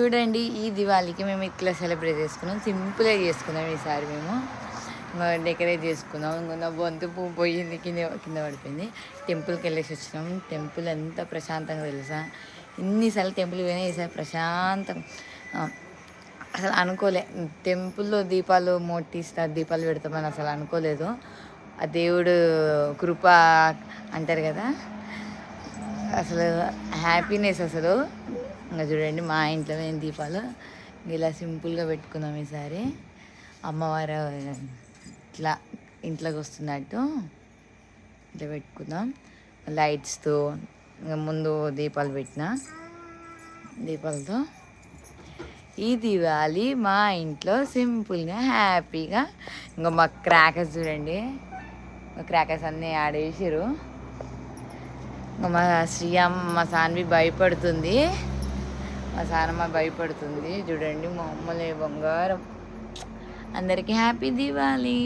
చూడండి, ఈ దివాళీకి మేము ఇట్లా సెలబ్రేట్ చేసుకున్నాం. సింపుల్గా చేసుకున్నాం ఈసారి. మేము డెకరేట్ చేసుకున్నాం. నా బొంతు పువ్వు పోయింది, కింద పడిపోయింది. టెంపుల్కి వెళ్ళేసి వచ్చినాం. టెంపుల్ ఎంత ప్రశాంతంగా తెలుసా. ఇన్నిసార్లు టెంపుల్ పోయినా ఈసారి ప్రశాంతం. అసలు అనుకోలే టెంపుల్లో దీపాలు ముట్టిస్తారు, దీపాలు పెడతామని అసలు అనుకోలేదు. ఆ దేవుడు కృప అంటారు కదా, అసలు హ్యాపీనెస్ అసలు. ఇంకా చూడండి, మా ఇంట్లో మేము దీపాలు ఇలా సింపుల్గా పెట్టుకున్నాం ఈసారి. అమ్మవారు ఇట్లా ఇంట్లోకి వస్తున్నట్టు ఇట్లా పెట్టుకుందాం లైట్స్తో. ఇంకా ముందు దీపాలు పెట్టిన దీపాలతో ఈ దివాళీ మా ఇంట్లో సింపుల్గా హ్యాపీగా. ఇంకా మా క్రాకర్స్ చూడండి, మా క్రాకర్స్ అన్నీ ఆడేసారు. మా మా సాన్వి భయపడుతుంది. మా సానమ్మ భయపడుతుంది. చూడండి, మా అమ్మలే బంగారం. అందరికీ హ్యాపీ దివాళీ.